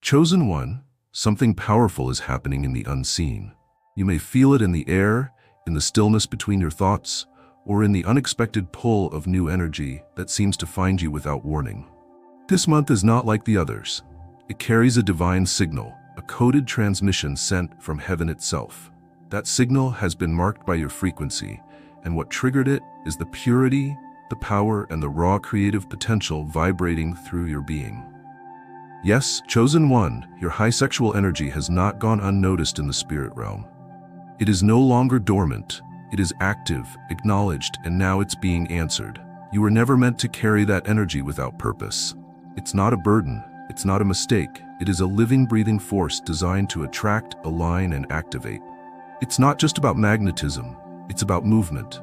Chosen one, something powerful is happening in the unseen. You may feel it in the air, in the stillness between your thoughts, or in the unexpected pull of new energy that seems to find you without warning. This month is not like the others. It carries a divine signal, a coded transmission sent from heaven itself. That signal has been marked by your frequency, and what triggered it is the purity, the power, and the raw creative potential vibrating through your being. Yes, chosen one, your high sexual energy has not gone unnoticed in the spirit realm. It is no longer dormant. It is active, acknowledged, and now it's being answered. You were never meant to carry that energy without purpose. It's not a burden. It's not a mistake. It is a living, breathing force designed to attract, align, and activate. It's not just about magnetism. It's about movement.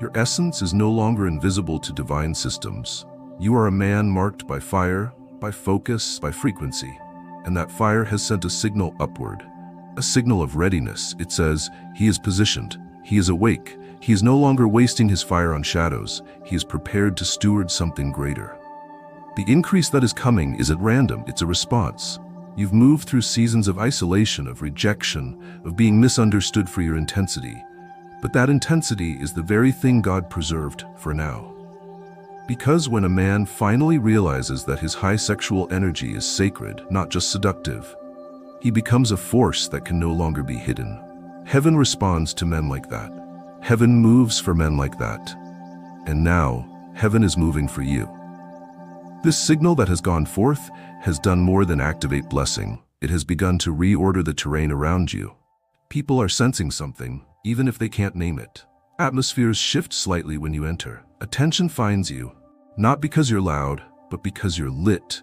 Your essence is no longer invisible to divine systems. You are a man marked by fire, by focus, by frequency. And that fire has sent a signal upward. A signal of readiness. It says, he is positioned. He is awake. He is no longer wasting his fire on shadows. He is prepared to steward something greater. The increase that is coming isn't random. It's a response. You've moved through seasons of isolation, of rejection, of being misunderstood for your intensity. But that intensity is the very thing God preserved for now. Because when a man finally realizes that his high sexual energy is sacred, not just seductive, he becomes a force that can no longer be hidden. Heaven responds to men like that. Heaven moves for men like that. And now, heaven is moving for you. This signal that has gone forth has done more than activate blessing. It has begun to reorder the terrain around you. People are sensing something, even if they can't name it. Atmospheres shift slightly when you enter. Attention finds you, not because you're loud, but because you're lit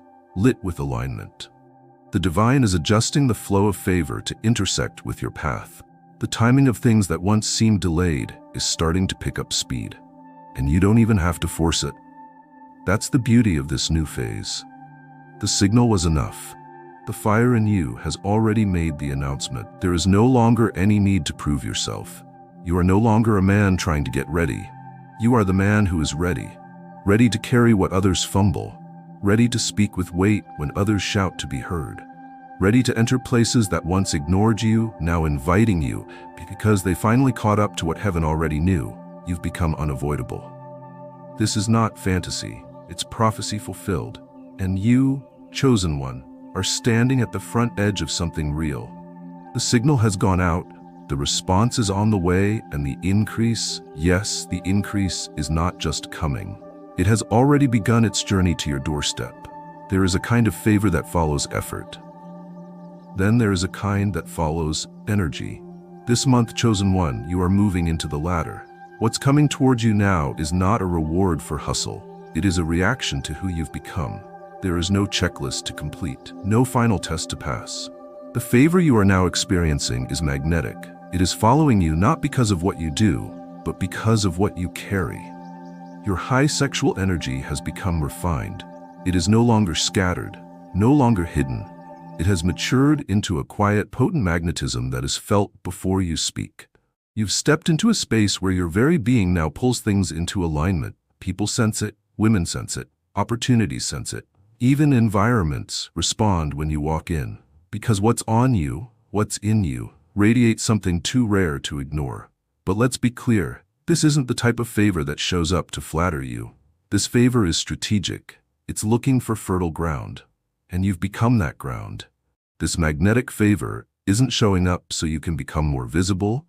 with alignment. The divine is adjusting the flow of favor to intersect with your path. The timing of things that once seemed delayed is starting to pick up speed, and you don't even have to force it. That's the beauty of this new phase. The signal was enough. The fire in you has already made the announcement. There is no longer any need to prove yourself. You are no longer a man trying to get ready. You are the man who is ready to carry what others fumble, ready to speak with weight when others shout to be heard, ready to enter places that once ignored you, now inviting you, because they finally caught up to what heaven already knew. You've become unavoidable. This is not fantasy, it's prophecy fulfilled. And you, chosen one, are standing at the front edge of something real. The signal has gone out, the response is on the way, and the increase, yes, the increase is not just coming. It has already begun its journey to your doorstep. There is a kind of favor that follows effort. Then there is a kind that follows energy. This month, chosen one, you are moving into the latter. What's coming towards you now is not a reward for hustle. It is a reaction to who you've become. There is no checklist to complete, no final test to pass. The favor you are now experiencing is magnetic. It is following you not because of what you do, but because of what you carry. Your high sexual energy has become refined. It is no longer scattered, no longer hidden. It has matured into a quiet, potent magnetism that is felt before you speak. You've stepped into a space where your very being now pulls things into alignment. People sense it, women sense it, opportunities sense it. Even environments respond when you walk in. Because what's on you, what's in you, radiates something too rare to ignore. But let's be clear, this isn't the type of favor that shows up to flatter you. This favor is strategic. It's looking for fertile ground. And you've become that ground. This magnetic favor isn't showing up so you can become more visible.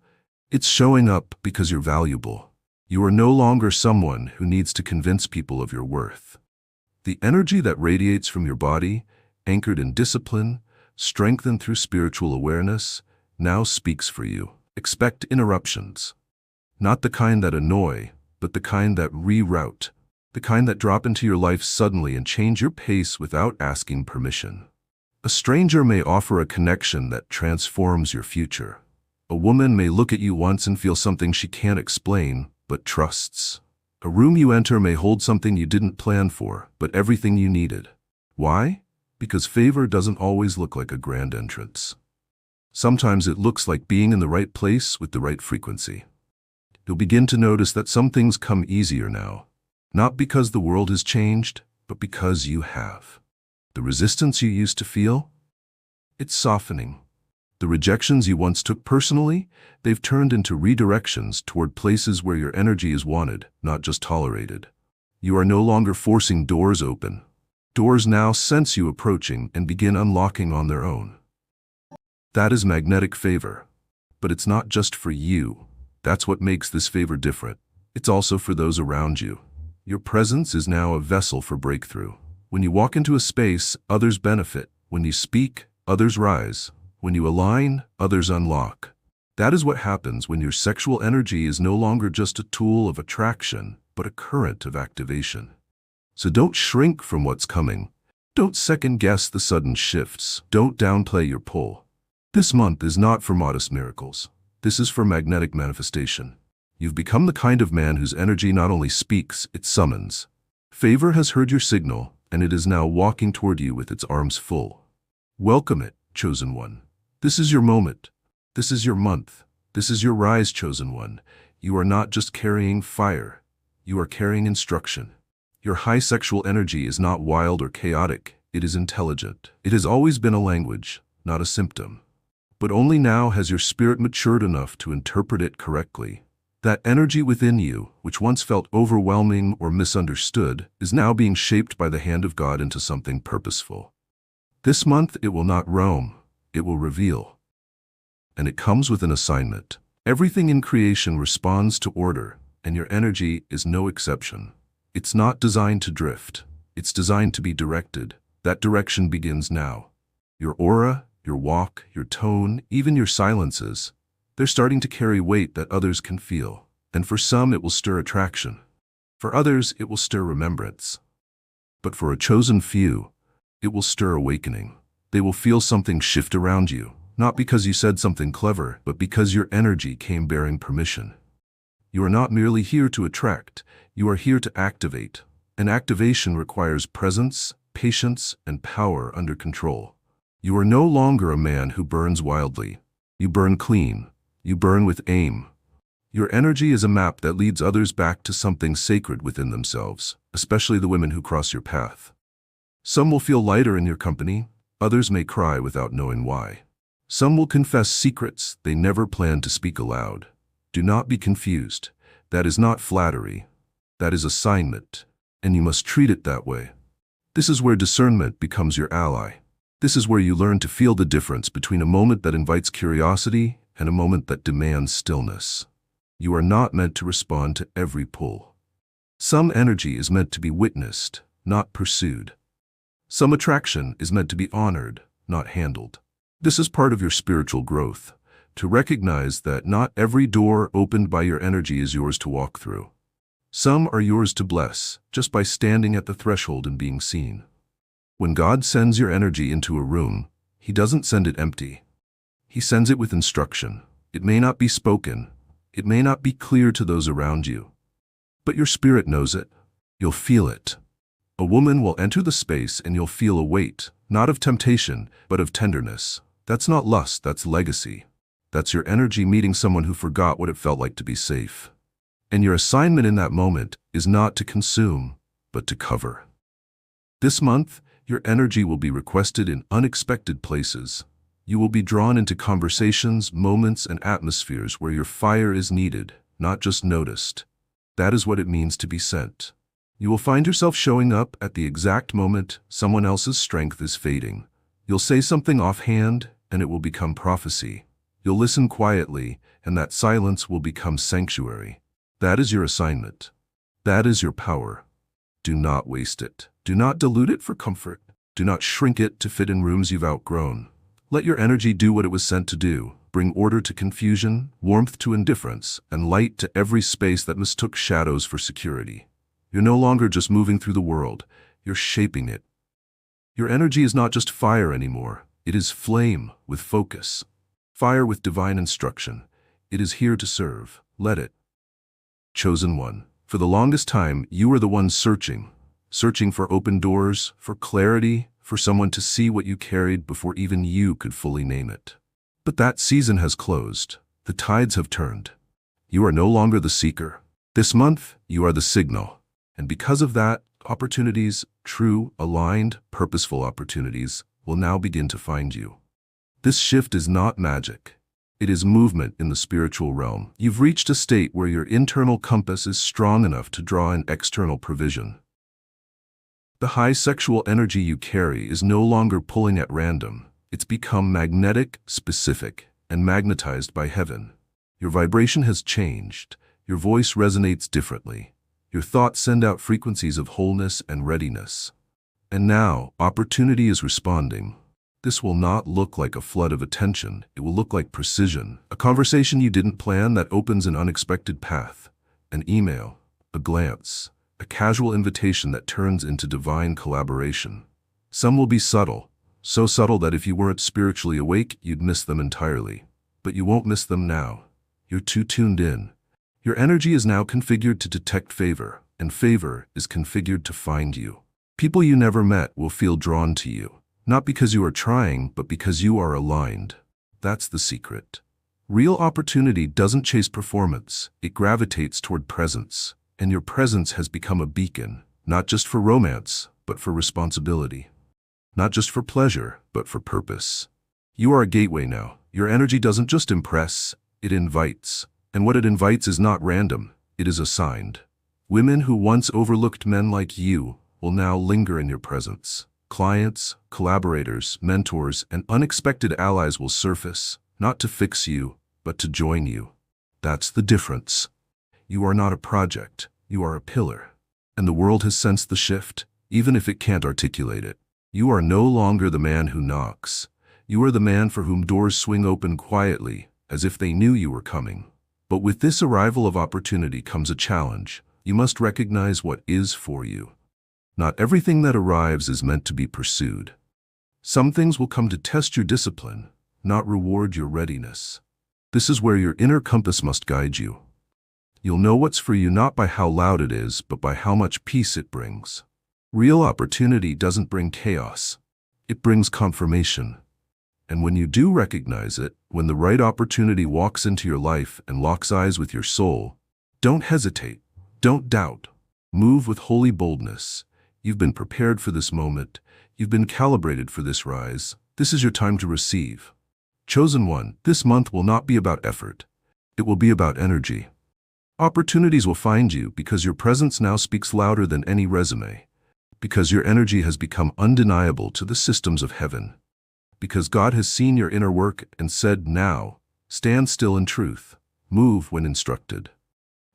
It's showing up because you're valuable. You are no longer someone who needs to convince people of your worth. The energy that radiates from your body, anchored in discipline, strengthened through spiritual awareness, now speaks for you. Expect interruptions. Not the kind that annoy, but the kind that reroute. The kind that drop into your life suddenly and change your pace without asking permission. A stranger may offer a connection that transforms your future. A woman may look at you once and feel something she can't explain, but trusts. A room you enter may hold something you didn't plan for, but everything you needed. Why? Because favor doesn't always look like a grand entrance. Sometimes it looks like being in the right place with the right frequency. You'll begin to notice that some things come easier now. Not because the world has changed, but because you have. The resistance you used to feel, It's softening. The rejections you once took personally, they've turned into redirections toward places where your energy is wanted, not just tolerated. You are no longer forcing doors open. Doors now sense you approaching and begin unlocking on their own. That is magnetic favor. But it's not just for you. That's what makes this favor different. It's also for those around you. Your presence is now a vessel for breakthrough. When you walk into a space, others benefit. When you speak, others rise. When you align, others unlock. That is what happens when your sexual energy is no longer just a tool of attraction, but a current of activation. So don't shrink from what's coming. Don't second-guess the sudden shifts. Don't downplay your pull. This month is not for modest miracles. This is for magnetic manifestation. You've become the kind of man whose energy not only speaks, it summons. Favor has heard your signal, and it is now walking toward you with its arms full. Welcome it, chosen one. This is your moment. This is your month. This is your rise, chosen one. You are not just carrying fire. You are carrying instruction. Your high sexual energy is not wild or chaotic. It is intelligent. It has always been a language, not a symptom. But only now has your spirit matured enough to interpret it correctly. That energy within you, which once felt overwhelming or misunderstood, is now being shaped by the hand of God into something purposeful. This month it will not roam, it will reveal. And it comes with an assignment. Everything in creation responds to order, and your energy is no exception. It's not designed to drift. It's designed to be directed. That direction begins now. Your aura, your walk, your tone, even your silences, they're starting to carry weight that others can feel. And for some, it will stir attraction. For others, it will stir remembrance. But for a chosen few, it will stir awakening. They will feel something shift around you, not because you said something clever, but because your energy came bearing permission. You are not merely here to attract, you are here to activate. And activation requires presence, patience, and power under control. You are no longer a man who burns wildly. You burn clean. You burn with aim. Your energy is a map that leads others back to something sacred within themselves, especially the women who cross your path. Some will feel lighter in your company. Others may cry without knowing why. Some will confess secrets they never planned to speak aloud. Do not be confused. That is not flattery. That is assignment, and you must treat it that way. This is where discernment becomes your ally. This is where you learn to feel the difference between a moment that invites curiosity and a moment that demands stillness. You are not meant to respond to every pull. Some energy is meant to be witnessed, not pursued. Some attraction is meant to be honored, not handled. This is part of your spiritual growth, to recognize that not every door opened by your energy is yours to walk through. Some are yours to bless, just by standing at the threshold and being seen. When God sends your energy into a room, He doesn't send it empty. He sends it with instruction. It may not be spoken. It may not be clear to those around you. But your spirit knows it. You'll feel it. A woman will enter the space and you'll feel a weight, not of temptation, but of tenderness. That's not lust, that's legacy. That's your energy meeting someone who forgot what it felt like to be safe. And your assignment in that moment is not to consume, but to cover. This month, your energy will be requested in unexpected places. You will be drawn into conversations, moments, and atmospheres where your fire is needed, not just noticed. That is what it means to be sent. You will find yourself showing up at the exact moment someone else's strength is fading. You'll say something offhand, and it will become prophecy. You'll listen quietly, and that silence will become sanctuary. That is your assignment. That is your power. Do not waste it. Do not dilute it for comfort. Do not shrink it to fit in rooms you've outgrown. Let your energy do what it was sent to do. Bring order to confusion, warmth to indifference, and light to every space that mistook shadows for security. You're no longer just moving through the world. You're shaping it. Your energy is not just fire anymore. It is flame with focus. Fire with divine instruction. It is here to serve. Let it. Chosen one. For the longest time, you were the one searching for open doors, for clarity, for someone to see what you carried before even you could fully name it. But that season has closed. The tides have turned. You are no longer the seeker. This month, you are the signal. And because of that, opportunities, true, aligned, purposeful opportunities, will now begin to find you. This shift is not magic. It is movement in the spiritual realm. You've reached a state where your internal compass is strong enough to draw in external provision. The high sexual energy you carry is no longer pulling at random. It's become magnetic, specific, and magnetized by heaven. Your vibration has changed. Your voice resonates differently. Your thoughts send out frequencies of wholeness and readiness. And now, opportunity is responding. This will not look like a flood of attention. It will look like precision. A conversation you didn't plan that opens an unexpected path. An email, a glance, a casual invitation that turns into divine collaboration. Some will be subtle, so subtle that if you weren't spiritually awake, you'd miss them entirely. But you won't miss them now. You're too tuned in. Your energy is now configured to detect favor, and favor is configured to find you. People you never met will feel drawn to you, not because you are trying, but because you are aligned. That's the secret. Real opportunity doesn't chase performance, it gravitates toward presence, and your presence has become a beacon, not just for romance, but for responsibility. Not just for pleasure, but for purpose. You are a gateway now. Your energy doesn't just impress, it invites. And what it invites is not random, it is assigned. Women who once overlooked men like you will now linger in your presence. Clients, collaborators, mentors, and unexpected allies will surface, not to fix you, but to join you. That's the difference. You are not a project, you are a pillar. And the world has sensed the shift, even if it can't articulate it. You are no longer the man who knocks. You are the man for whom doors swing open quietly, as if they knew you were coming. But with this arrival of opportunity comes a challenge. You must recognize what is for you. Not everything that arrives is meant to be pursued. Some things will come to test your discipline, not reward your readiness. This is where your inner compass must guide you. You'll know what's for you not by how loud it is, but by how much peace it brings. Real opportunity doesn't bring chaos. It brings confirmation. And when you do recognize it, when the right opportunity walks into your life and locks eyes with your soul, don't hesitate, don't doubt. Move with holy boldness. You've been prepared for this moment. You've been calibrated for this rise. This is your time to receive. Chosen one, this month will not be about effort. It will be about energy. Opportunities will find you because your presence now speaks louder than any resume. Because your energy has become undeniable to the systems of heaven. Because God has seen your inner work and said, now, stand still in truth, move when instructed.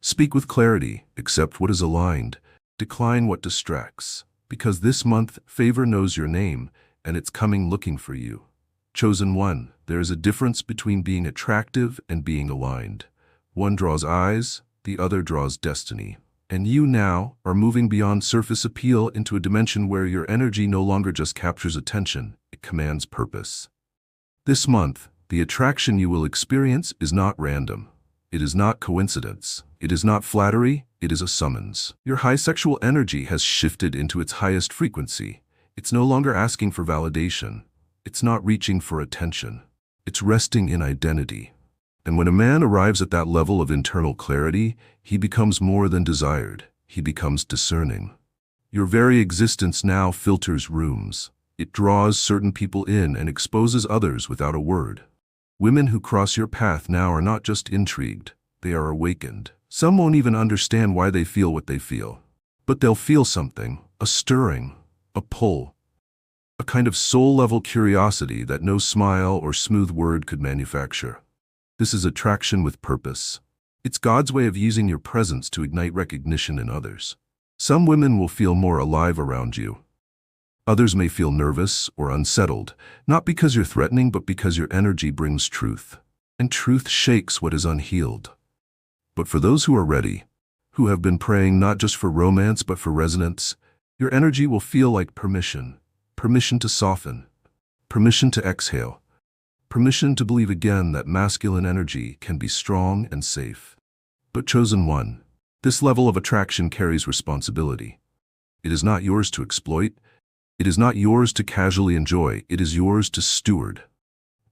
Speak with clarity, accept what is aligned, decline what distracts. Because this month, favor knows your name, and it's coming looking for you. Chosen one, there is a difference between being attractive and being aligned. One draws eyes, the other draws destiny. And you now are moving beyond surface appeal into a dimension where your energy no longer just captures attention, it commands purpose. This month, the attraction you will experience is not random. It is not coincidence. It is not flattery. It is a summons. Your high sexual energy has shifted into its highest frequency. It's no longer asking for validation. It's not reaching for attention. It's resting in identity. And when a man arrives at that level of internal clarity, he becomes more than desired. He becomes discerning. Your very existence now filters rooms. It draws certain people in and exposes others without a word. Women who cross your path now are not just intrigued, they are awakened. Some won't even understand why they feel what they feel. But they'll feel something, a stirring, a pull, a kind of soul-level curiosity that no smile or smooth word could manufacture. This is attraction with purpose. It's God's way of using your presence to ignite recognition in others. Some women will feel more alive around you. Others may feel nervous or unsettled, not because you're threatening, but because your energy brings truth. And truth shakes what is unhealed. But for those who are ready, who have been praying not just for romance but for resonance, your energy will feel like permission. Permission to soften. Permission to exhale. Permission to believe again that masculine energy can be strong and safe. But chosen one, this level of attraction carries responsibility. It is not yours to exploit. It is not yours to casually enjoy. It is yours to steward.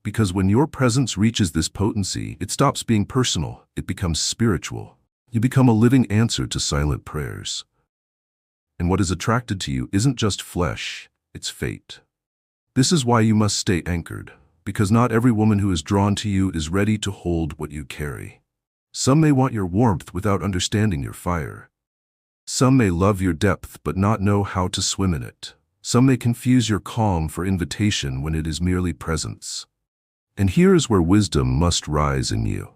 Because when your presence reaches this potency, it stops being personal. It becomes spiritual. You become a living answer to silent prayers. And what is attracted to you isn't just flesh, it's fate. This is why you must stay anchored. Because not every woman who is drawn to you is ready to hold what you carry. Some may want your warmth without understanding your fire. Some may love your depth but not know how to swim in it. Some may confuse your calm for invitation when it is merely presence. And here is where wisdom must rise in you.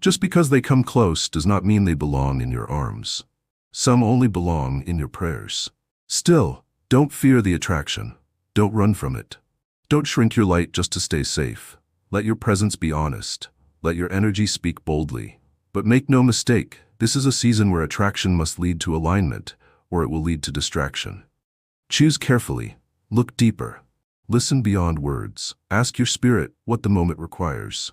Just because they come close does not mean they belong in your arms. Some only belong in your prayers. Still, don't fear the attraction. Don't run from it. Don't shrink your light just to stay safe. Let your presence be honest. Let your energy speak boldly. But make no mistake, this is a season where attraction must lead to alignment, or it will lead to distraction. Choose carefully. Look deeper. Listen beyond words. Ask your spirit what the moment requires.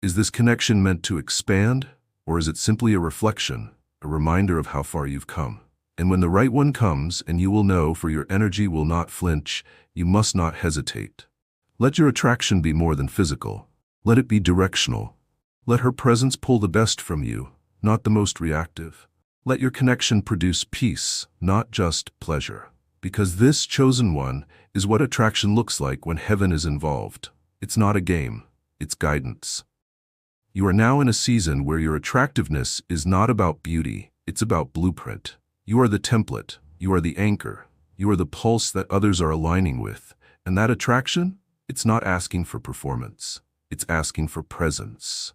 Is this connection meant to expand, or is it simply a reflection, a reminder of how far you've come? And when the right one comes, and you will know, for your energy will not flinch, you must not hesitate. Let your attraction be more than physical. Let it be directional. Let her presence pull the best from you, not the most reactive. Let your connection produce peace, not just pleasure. Because this chosen one is what attraction looks like when heaven is involved. It's not a game, it's guidance. You are now in a season where your attractiveness is not about beauty, it's about blueprint. You are the template, you are the anchor, you are the pulse that others are aligning with. And that attraction? It's not asking for performance, it's asking for presence.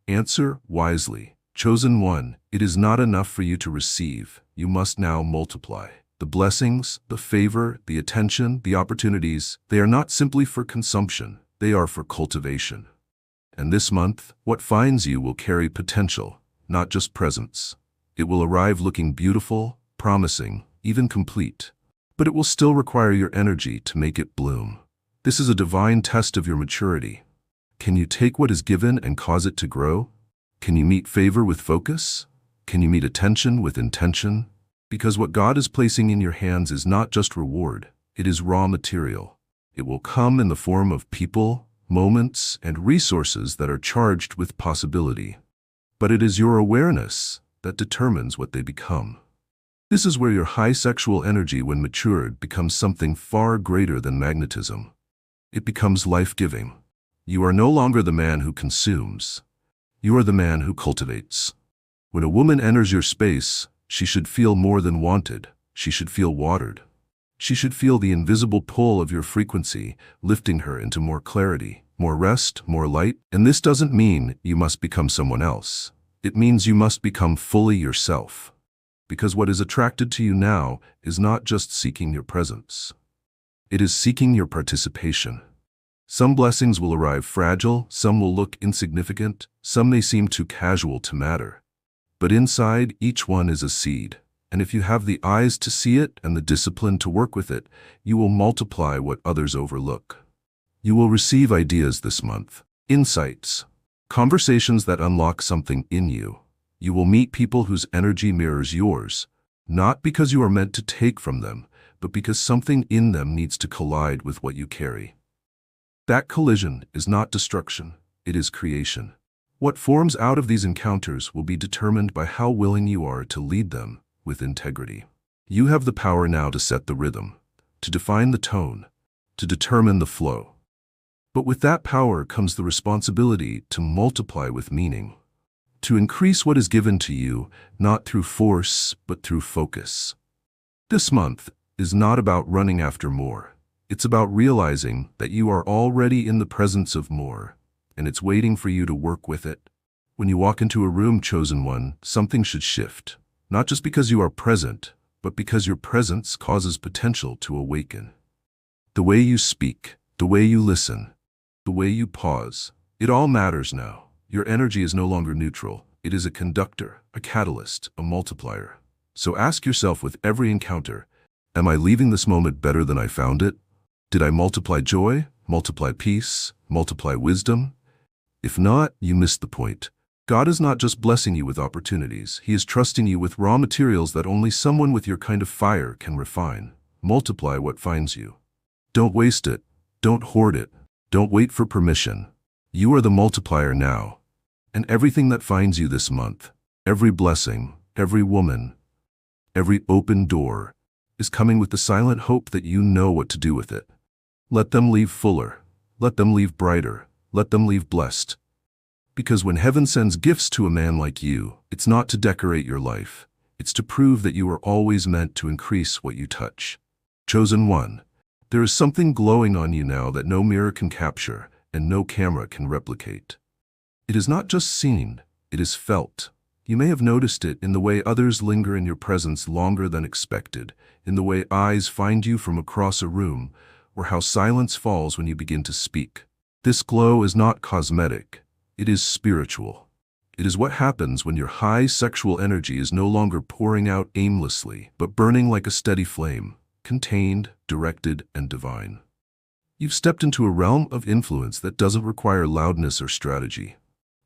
Answer wisely. Chosen one, it is not enough for you to receive, you must now multiply. The blessings, the favor, the attention, the opportunities, they are not simply for consumption, they are for cultivation. And this month, what finds you will carry potential, not just presence. It will arrive looking beautiful, promising, even complete. But it will still require your energy to make it bloom. This is a divine test of your maturity. Can you take what is given and cause it to grow? Can you meet favor with focus? Can you meet attention with intention? Because what God is placing in your hands is not just reward, it is raw material. It will come in the form of people, moments, and resources that are charged with possibility. But it is your awareness that determines what they become. This is where your high sexual energy, when matured, becomes something far greater than magnetism. It becomes life-giving. You are no longer the man who consumes. You are the man who cultivates. When a woman enters your space, she should feel more than wanted. She should feel watered. She should feel the invisible pull of your frequency, lifting her into more clarity, more rest, more light. And this doesn't mean you must become someone else. It means you must become fully yourself. Because what is attracted to you now is not just seeking your presence. It is seeking your participation. Some blessings will arrive fragile, some will look insignificant, some may seem too casual to matter. But inside, each one is a seed. And if you have the eyes to see it and the discipline to work with it, you will multiply what others overlook. You will receive ideas this month, insights, conversations that unlock something in you. You will meet people whose energy mirrors yours, not because you are meant to take from them, but because something in them needs to collide with what you carry. That collision is not destruction, it is creation. What forms out of these encounters will be determined by how willing you are to lead them with integrity. You have the power now to set the rhythm, to define the tone, to determine the flow. But with that power comes the responsibility to multiply with meaning, to increase what is given to you, not through force, but through focus. This month is not about running after more. It's about realizing that you are already in the presence of more, and it's waiting for you to work with it. When you walk into a room, chosen one, something should shift. Not just because you are present, but because your presence causes potential to awaken. The way you speak, the way you listen, the way you pause, it all matters now. Your energy is no longer neutral. It is a conductor, a catalyst, a multiplier. So ask yourself with every encounter, am I leaving this moment better than I found it? Did I multiply joy, multiply peace, multiply wisdom? If not, you missed the point. God is not just blessing you with opportunities. He is trusting you with raw materials that only someone with your kind of fire can refine. Multiply what finds you. Don't waste it. Don't hoard it. Don't wait for permission. You are the multiplier now. And everything that finds you this month, every blessing, every woman, every open door, is coming with the silent hope that you know what to do with it. Let them leave fuller. Let them leave brighter. Let them leave blessed. Because when heaven sends gifts to a man like you, it's not to decorate your life. It's to prove that you are always meant to increase what you touch. Chosen one, there is something glowing on you now that no mirror can capture and no camera can replicate. It is not just seen, it is felt. You may have noticed it in the way others linger in your presence longer than expected, in the way eyes find you from across a room, or how silence falls when you begin to speak. This glow is not cosmetic, it is spiritual. It is what happens when your high sexual energy is no longer pouring out aimlessly, but burning like a steady flame, contained, directed, and divine. You've stepped into a realm of influence that doesn't require loudness or strategy.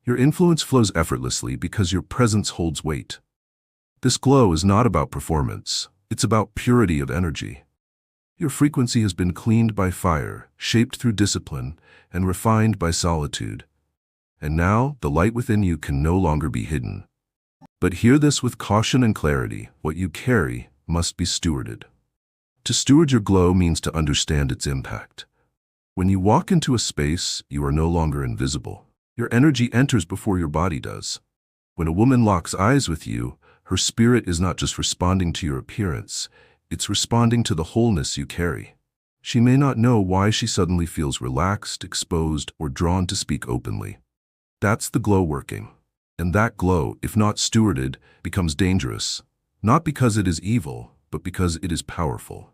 Your influence flows effortlessly because your presence holds weight. This glow is not about performance, it's about purity of energy. Your frequency has been cleaned by fire, shaped through discipline, and refined by solitude. And now, the light within you can no longer be hidden. But hear this with caution and clarity: what you carry must be stewarded. To steward your glow means to understand its impact. When you walk into a space, you are no longer invisible. Your energy enters before your body does. When a woman locks eyes with you, her spirit is not just responding to your appearance, it's responding to the wholeness you carry. She may not know why she suddenly feels relaxed, exposed, or drawn to speak openly. That's the glow working. And that glow, if not stewarded, becomes dangerous, not because it is evil, but because it is powerful.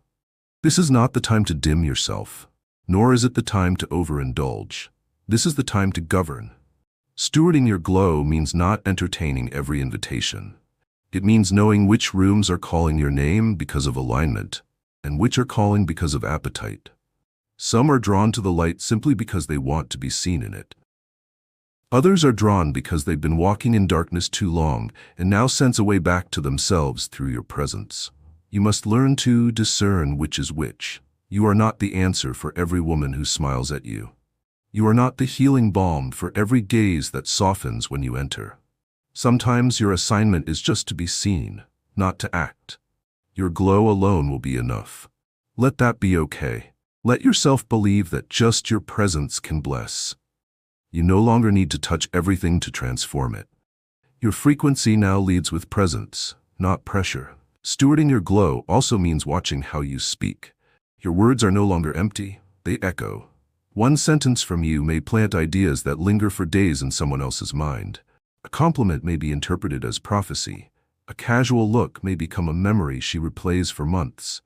This is not the time to dim yourself, nor is it the time to overindulge. This is the time to govern. Stewarding your glow means not entertaining every invitation. It means knowing which rooms are calling your name because of alignment, and which are calling because of appetite. Some are drawn to the light simply because they want to be seen in it. Others are drawn because they've been walking in darkness too long and now sense a way back to themselves through your presence. You must learn to discern which is which. You are not the answer for every woman who smiles at you. You are not the healing balm for every gaze that softens when you enter. Sometimes your assignment is just to be seen, not to act. Your glow alone will be enough. Let that be okay. Let yourself believe that just your presence can bless. You no longer need to touch everything to transform it. Your frequency now leads with presence, not pressure. Stewarding your glow also means watching how you speak. Your words are no longer empty, they echo. One sentence from you may plant ideas that linger for days in someone else's mind. A compliment may be interpreted as prophecy. A casual look may become a memory she replays for months.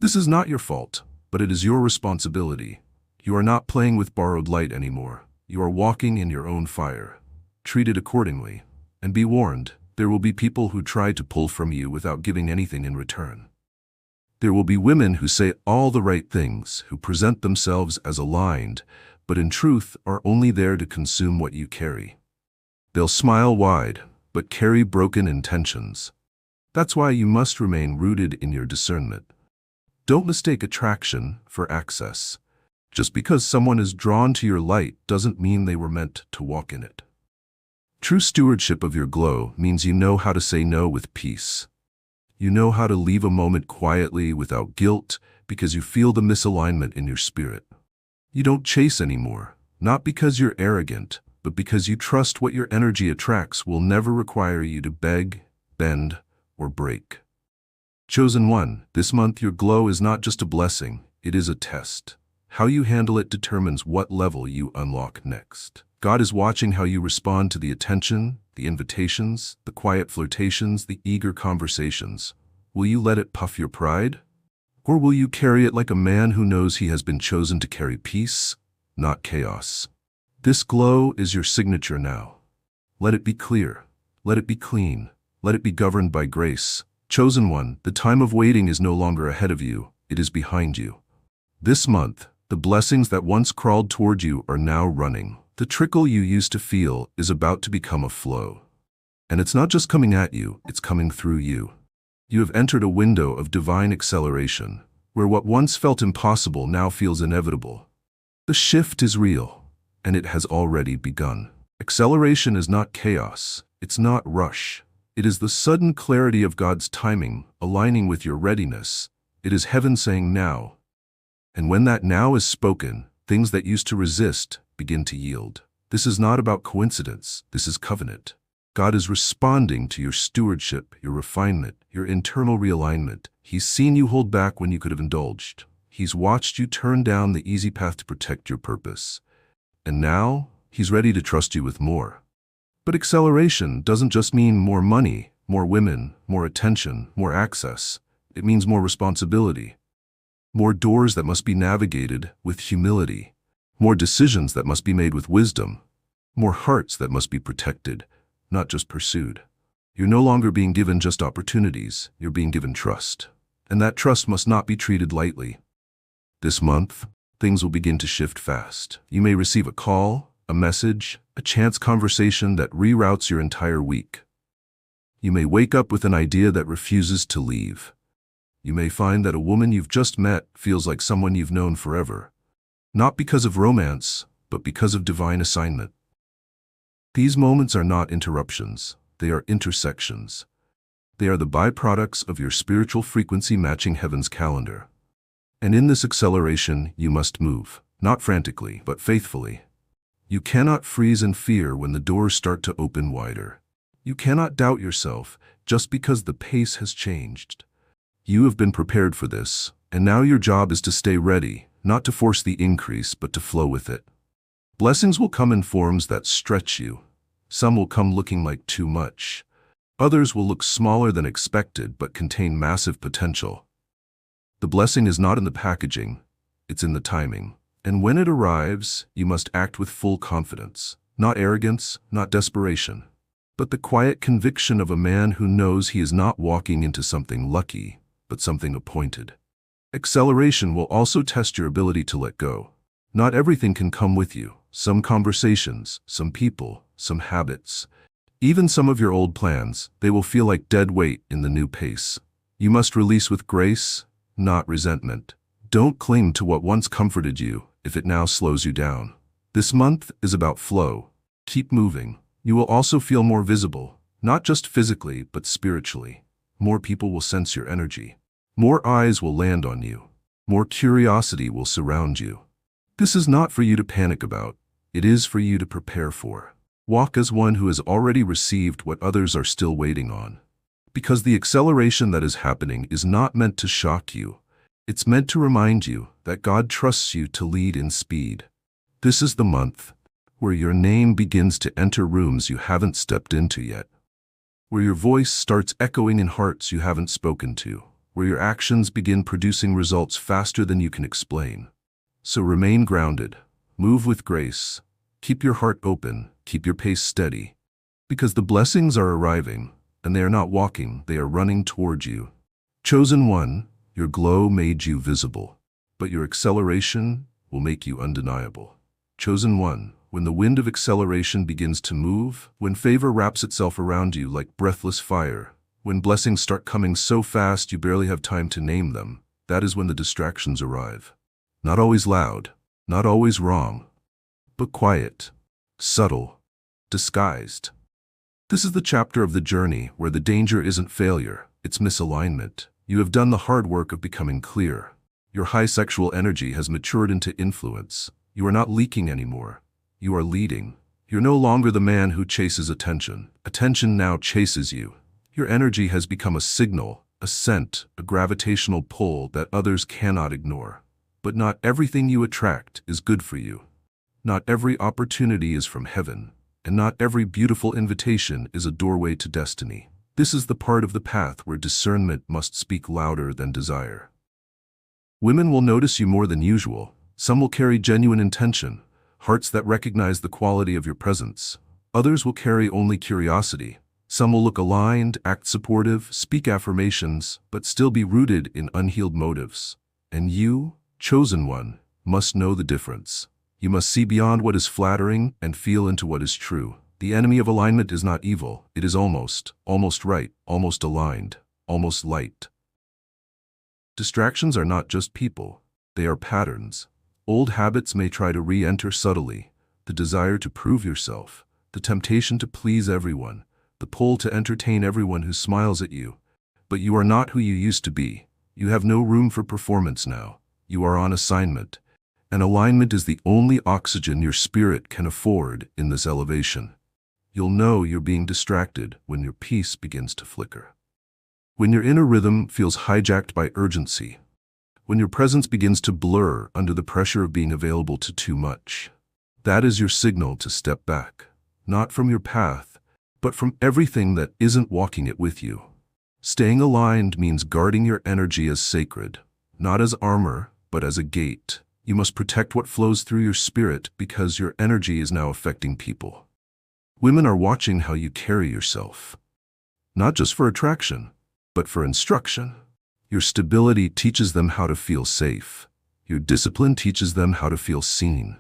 This is not your fault, but it is your responsibility. You are not playing with borrowed light anymore. You are walking in your own fire. Treat it accordingly. And be warned, there will be people who try to pull from you without giving anything in return. There will be women who say all the right things, who present themselves as aligned, but in truth are only there to consume what you carry. They'll smile wide, but carry broken intentions. That's why you must remain rooted in your discernment. Don't mistake attraction for access. Just because someone is drawn to your light doesn't mean they were meant to walk in it. True stewardship of your glow means you know how to say no with peace. You know how to leave a moment quietly without guilt because you feel the misalignment in your spirit. You don't chase anymore, not because you're arrogant, but because you trust what your energy attracts will never require you to beg, bend, or break. Chosen one, this month your glow is not just a blessing, it is a test. How you handle it determines what level you unlock next. God is watching how you respond to the attention, the invitations, the quiet flirtations, the eager conversations. Will you let it puff your pride? Or will you carry it like a man who knows he has been chosen to carry peace, not chaos? This glow is your signature now. Let it be clear. Let it be clean. Let it be governed by grace. Chosen one, the time of waiting is no longer ahead of you, it is behind you. This month, the blessings that once crawled toward you are now running. The trickle you used to feel is about to become a flow. And it's not just coming at you, it's coming through you. You have entered a window of divine acceleration, where what once felt impossible now feels inevitable. The shift is real, and it has already begun. Acceleration is not chaos, it's not rush. It is the sudden clarity of God's timing, aligning with your readiness. It is heaven saying now. And when that now is spoken, Things that used to resist begin to yield. This is not about coincidence. This is covenant. God is responding to your stewardship, your refinement, your internal realignment. He's seen you hold back when you could have indulged. He's watched you turn down the easy path to protect your purpose. And now, He's ready to trust you with more. But acceleration doesn't just mean more money, more women, more attention, more access. It means more responsibility. More doors that must be navigated with humility. More decisions that must be made with wisdom. More hearts that must be protected, not just pursued. You're no longer being given just opportunities, you're being given trust. And that trust must not be treated lightly. This month, things will begin to shift fast. You may receive a call, a message, a chance conversation that reroutes your entire week. You may wake up with an idea that refuses to leave. You may find that a woman you've just met feels like someone you've known forever. Not because of romance, but because of divine assignment. These moments are not interruptions, they are intersections. They are the byproducts of your spiritual frequency matching heaven's calendar. And in this acceleration, you must move, not frantically, but faithfully. You cannot freeze in fear when the doors start to open wider. You cannot doubt yourself just because the pace has changed. You have been prepared for this, and now your job is to stay ready, not to force the increase, but to flow with it. Blessings will come in forms that stretch you. Some will come looking like too much. Others will look smaller than expected, but contain massive potential. The blessing is not in the packaging, it's in the timing. And when it arrives, you must act with full confidence. Not arrogance, not desperation, but the quiet conviction of a man who knows he is not walking into something lucky, but something appointed. Acceleration will also test your ability to let go. Not everything can come with you. Some conversations, some people, some habits, even some of your old plans, they will feel like dead weight in the new pace. You must release with grace, not resentment. Don't cling to what once comforted you if it now slows you down. This month is about flow. Keep moving. You will also feel more visible, not just physically, but spiritually. More people will sense your energy. More eyes will land on you. More curiosity will surround you. This is not for you to panic about. It is for you to prepare for. Walk as one who has already received what others are still waiting on. Because the acceleration that is happening is not meant to shock you. It's meant to remind you that God trusts you to lead in speed. This is the month where your name begins to enter rooms you haven't stepped into yet. Where your voice starts echoing in hearts you haven't spoken to. Where your actions begin producing results faster than you can explain. So remain grounded. Move with grace. Keep your heart open. Keep your pace steady. Because the blessings are arriving, and they are not walking, they are running toward you. Chosen one, your glow made you visible, but your acceleration will make you undeniable. Chosen one, when the wind of acceleration begins to move, when favor wraps itself around you like breathless fire, when blessings start coming so fast you barely have time to name them, that is when the distractions arrive. Not always loud, not always wrong, but quiet, subtle, disguised. This is the chapter of the journey where the danger isn't failure, it's misalignment. You have done the hard work of becoming clear. Your high sexual energy has matured into influence. You are not leaking anymore. You are leading. You're no longer the man who chases attention. Attention now chases you. Your energy has become a signal, a scent, a gravitational pull that others cannot ignore. But not everything you attract is good for you. Not every opportunity is from heaven, and not every beautiful invitation is a doorway to destiny. This is the part of the path where discernment must speak louder than desire. Women will notice you more than usual. Some will carry genuine intention, hearts that recognize the quality of your presence. Others will carry only curiosity. Some will look aligned, act supportive, speak affirmations, but still be rooted in unhealed motives. And you, chosen one, must know the difference. You must see beyond what is flattering and feel into what is true. The enemy of alignment is not evil. It is almost right, almost aligned, almost light. Distractions are not just people. They are patterns. Old habits may try to re-enter subtly. The desire to prove yourself, the temptation to please everyone, the pull to entertain everyone who smiles at you. But you are not who you used to be. You have no room for performance now. You are on assignment. And alignment is the only oxygen your spirit can afford in this elevation. You'll know you're being distracted when your peace begins to flicker. When your inner rhythm feels hijacked by urgency. When your presence begins to blur under the pressure of being available to too much. That is your signal to step back, not from your path, but from everything that isn't walking it with you. Staying aligned means guarding your energy as sacred, not as armor, but as a gate. You must protect what flows through your spirit because your energy is now affecting people. Women are watching how you carry yourself, not just for attraction, but for instruction. Your stability teaches them how to feel safe. Your discipline teaches them how to feel seen.